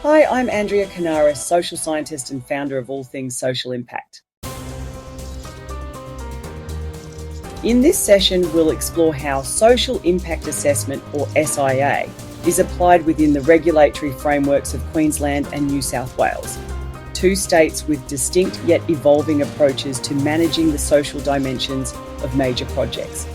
Hi, I'm Andrea Kanaris, social scientist and founder of All Things Social Impact. In this session, we'll explore how social impact assessment, or SIA, is applied within the regulatory frameworks of Queensland and New South Wales, two states with distinct yet evolving approaches to managing the social dimensions of major projects.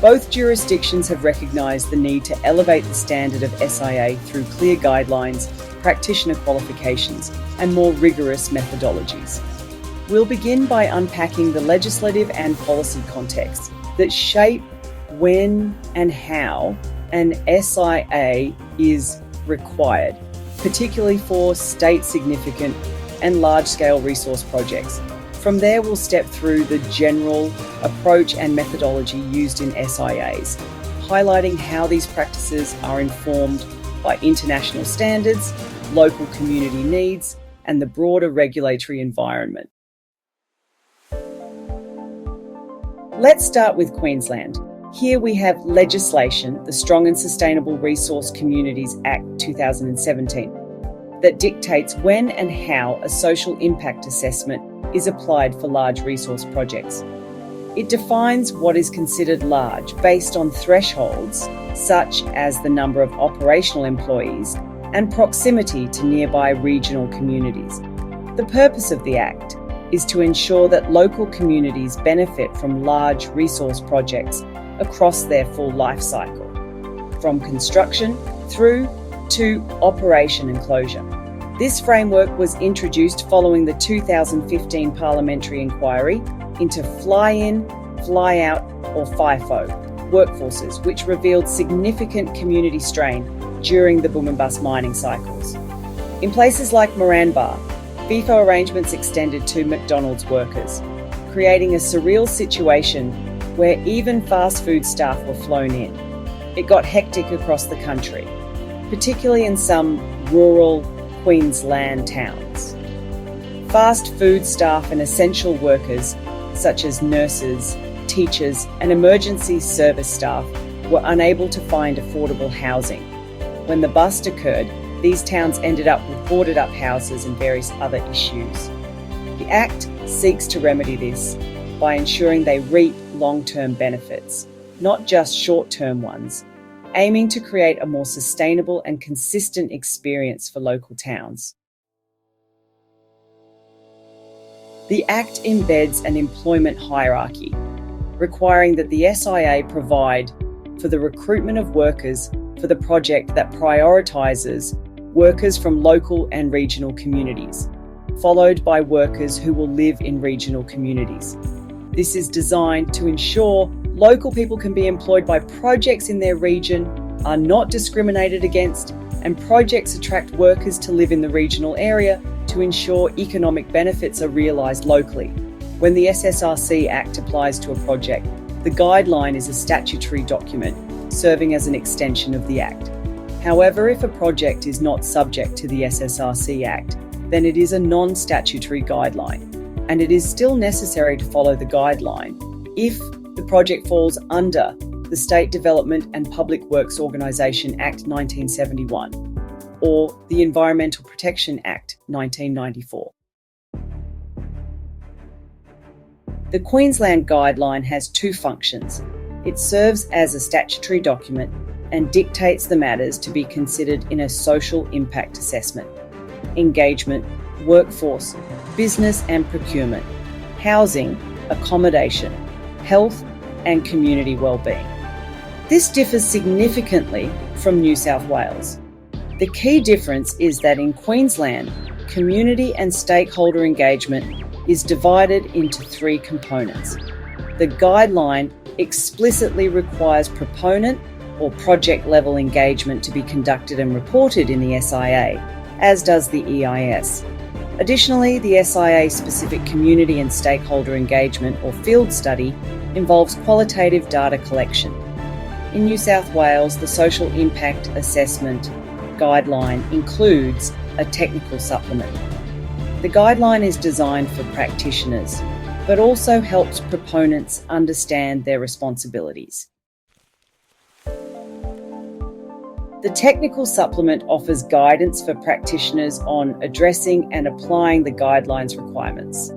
Both jurisdictions have recognised the need to elevate the standard of SIA through clear guidelines, practitioner qualifications, and more rigorous methodologies. We'll begin by unpacking the legislative and policy contexts that shape when and how an SIA is required, particularly for state-significant and large-scale resource projects. From there, we'll step through the general approach and methodology used in SIAs, highlighting how these practices are informed by international standards, local community needs, and the broader regulatory environment. Let's start with Queensland. Here we have legislation, the Strong and Sustainable Resource Communities Act 2017, that dictates when and how a social impact assessment is applied for large resource projects. It defines what is considered large based on thresholds such as the number of operational employees and proximity to nearby regional communities. The purpose of the Act is to ensure that local communities benefit from large resource projects across their full life cycle, from construction through to operation and closure. This framework was introduced following the 2015 parliamentary inquiry into fly-in, fly-out or FIFO workforces, which revealed significant community strain during the boom and bust mining cycles. In places like Moranbah, FIFO arrangements extended to McDonald's workers, creating a surreal situation where even fast food staff were flown in. It got hectic across the country, particularly in some rural Queensland towns. Fast food staff and essential workers, such as nurses, teachers, and emergency service staff, were unable to find affordable housing. When the bust occurred, these towns ended up with boarded-up houses and various other issues. The Act seeks to remedy this by ensuring they reap long-term benefits, not just short-term ones, aiming to create a more sustainable and consistent experience for local towns. The Act embeds an employment hierarchy, requiring that the SIA provide for the recruitment of workers for the project that prioritises workers from local and regional communities, followed by workers who will live in regional communities. This is designed to ensure local people can be employed by projects in their region, are not discriminated against, and projects attract workers to live in the regional area to ensure economic benefits are realised locally. When the SSRC Act applies to a project, the Guideline is a statutory document serving as an extension of the Act. However, if a project is not subject to the SSRC Act, then it is a non-statutory guideline, and it is still necessary to follow the Guideline if the project falls under the State Development and Public Works Organisation Act 1971 or the Environmental Protection Act 1994. The Queensland Guideline has two functions. It serves as a statutory document and dictates the matters to be considered in a social impact assessment: engagement, workforce, business and procurement, housing, accommodation, health and community wellbeing. This differs significantly from New South Wales. The key difference is that in Queensland, community and stakeholder engagement is divided into three components. The Guideline explicitly requires proponent or project level engagement to be conducted and reported in the SIA, as does the EIS. Additionally, the SIA-specific community and stakeholder engagement or field study involves qualitative data collection. In New South Wales, the Social Impact Assessment Guideline includes a technical supplement. The Guideline is designed for practitioners, but also helps proponents understand their responsibilities. The technical supplement offers guidance for practitioners on addressing and applying the guidelines requirements.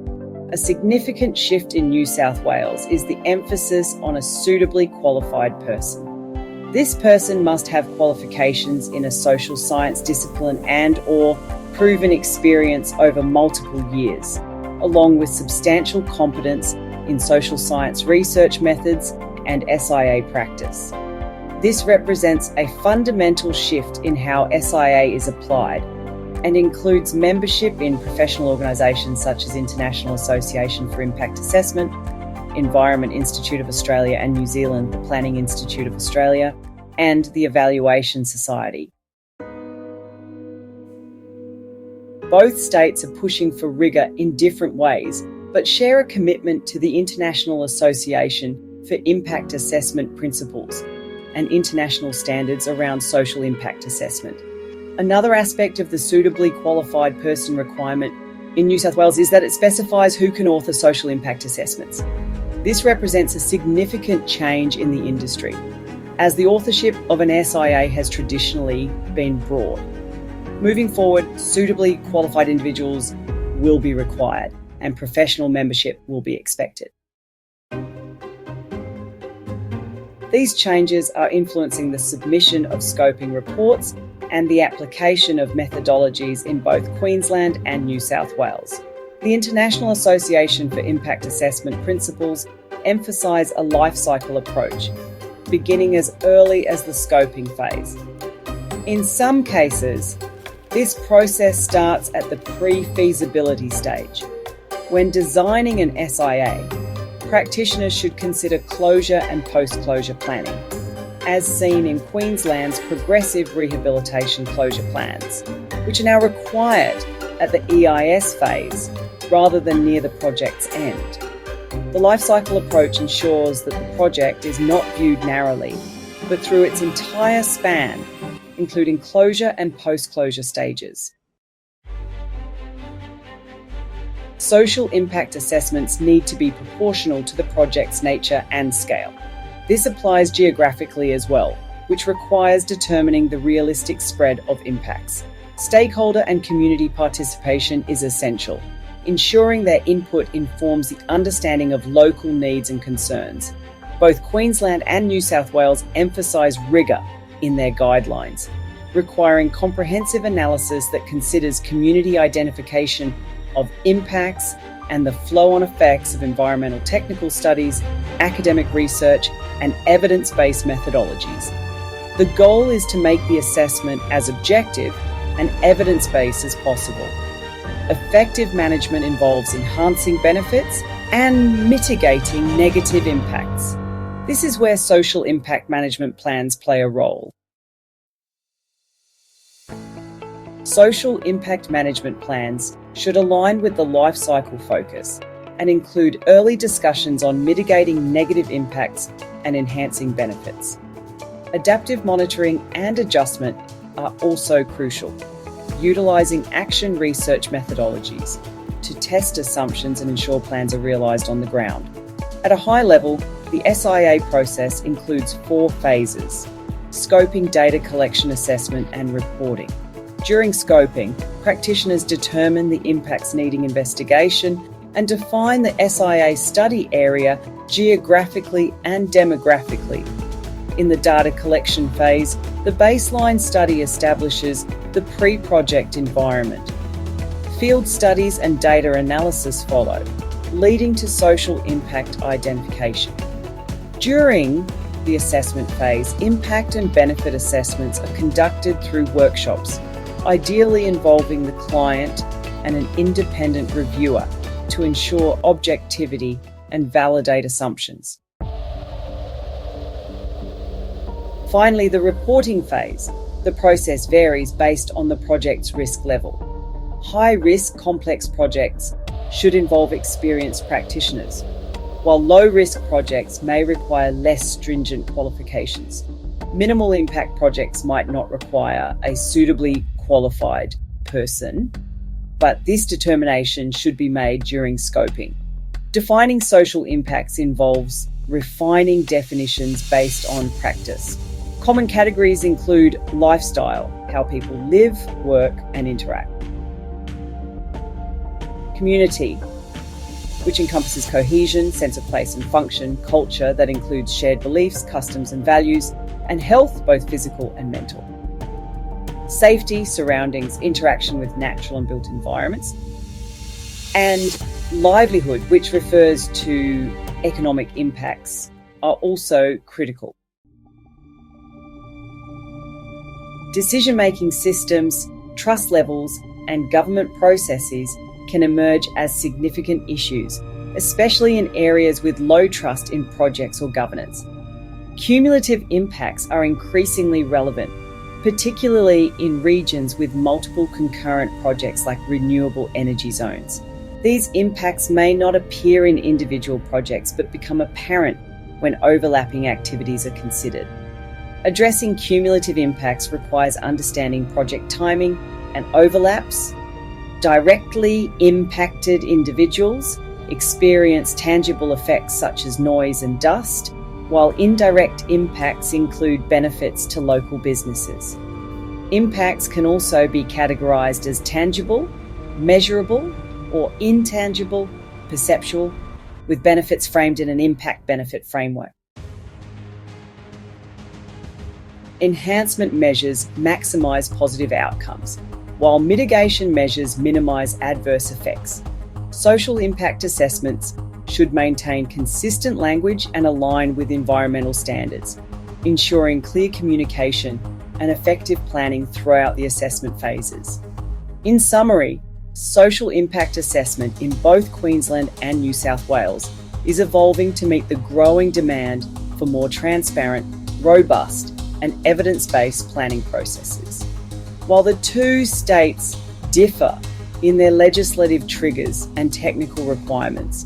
A significant shift in New South Wales is the emphasis on a suitably qualified person. This person must have qualifications in a social science discipline and/or proven experience over multiple years, along with substantial competence in social science research methods and SIA practice. This represents a fundamental shift in how SIA is applied and includes membership in professional organisations such as International Association for Impact Assessment, Environment Institute of Australia and New Zealand, the Planning Institute of Australia, and the Evaluation Society. Both states are pushing for rigour in different ways, but share a commitment to the International Association for Impact Assessment principles and international standards around social impact assessment. Another aspect of the suitably qualified person requirement in New South Wales is that it specifies who can author social impact assessments. This represents a significant change in the industry, as the authorship of an SIA has traditionally been broad. Moving forward, suitably qualified individuals will be required and professional membership will be expected. These changes are influencing the submission of scoping reports and the application of methodologies in both Queensland and New South Wales. The International Association for Impact Assessment principles emphasise a lifecycle approach, beginning as early as the scoping phase. In some cases, this process starts at the pre-feasibility stage. When designing an SIA, practitioners should consider closure and post-closure planning, as seen in Queensland's progressive rehabilitation closure plans, which are now required at the EIS phase rather than near the project's end. The lifecycle approach ensures that the project is not viewed narrowly, but through its entire span, including closure and post-closure stages. Social impact assessments need to be proportional to the project's nature and scale. This applies geographically as well, which requires determining the realistic spread of impacts. Stakeholder and community participation is essential, ensuring their input informs the understanding of local needs and concerns. Both Queensland and New South Wales emphasise rigour in their guidelines, requiring comprehensive analysis that considers community identification of impacts and the flow-on effects of environmental technical studies, academic research, and evidence-based methodologies. The goal is to make the assessment as objective and evidence-based as possible. Effective management involves enhancing benefits and mitigating negative impacts. This is where social impact management plans play a role. Social impact management plans should align with the life cycle focus and include early discussions on mitigating negative impacts and enhancing benefits. Adaptive monitoring and adjustment are also crucial, utilising action research methodologies to test assumptions and ensure plans are realised on the ground. At a high level, the SIA process includes 4 phases: scoping, data collection, assessment, and reporting. During scoping, practitioners determine the impacts needing investigation and define the SIA study area geographically and demographically. In the data collection phase, the baseline study establishes the pre-project environment. Field studies and data analysis follow, leading to social impact identification. During the assessment phase, impact and benefit assessments are conducted through workshops, ideally involving the client and an independent reviewer to ensure objectivity and validate assumptions. Finally, the reporting phase. The process varies based on the project's risk level. High-risk complex projects should involve experienced practitioners, while low-risk projects may require less stringent qualifications. Minimal impact projects might not require a suitably qualified person, but this determination should be made during scoping. Defining social impacts involves refining definitions based on practice. Common categories include lifestyle, how people live, work, and interact. Community, which encompasses cohesion, sense of place and function, culture that includes shared beliefs, customs and values, and health, both physical and mental. Safety, surroundings, interaction with natural and built environments. And livelihood, which refers to economic impacts, are also critical. Decision-making systems, trust levels, and government processes can emerge as significant issues, especially in areas with low trust in projects or governance. Cumulative impacts are increasingly relevant, particularly in regions with multiple concurrent projects like renewable energy zones. These impacts may not appear in individual projects but become apparent when overlapping activities are considered. Addressing cumulative impacts requires understanding project timing and overlaps. Directly impacted individuals experience tangible effects such as noise and dust, while indirect impacts include benefits to local businesses. Impacts can also be categorized as tangible, measurable, or intangible, perceptual, with benefits framed in an impact-benefit framework. Enhancement measures maximize positive outcomes, while mitigation measures minimize adverse effects. Social impact assessments should maintain consistent language and align with environmental standards, ensuring clear communication and effective planning throughout the assessment phases. In summary, social impact assessment in both Queensland and New South Wales is evolving to meet the growing demand for more transparent, robust, and evidence-based planning processes. While the two states differ in their legislative triggers and technical requirements,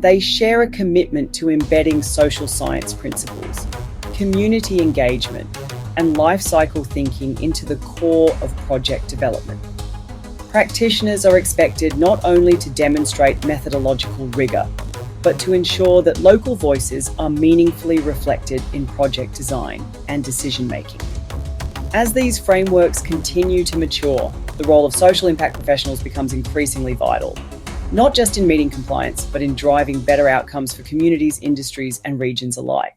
they share a commitment to embedding social science principles, community engagement, and lifecycle thinking into the core of project development. Practitioners are expected not only to demonstrate methodological rigour, but to ensure that local voices are meaningfully reflected in project design and decision-making. As these frameworks continue to mature, the role of social impact professionals becomes increasingly vital, not just in meeting compliance, but in driving better outcomes for communities, industries, and regions alike.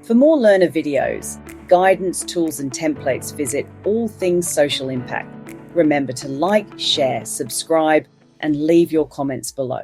For more learner videos, guidance, tools, and templates, visit All Things Social Impact. Remember to like, share, subscribe, and leave your comments below.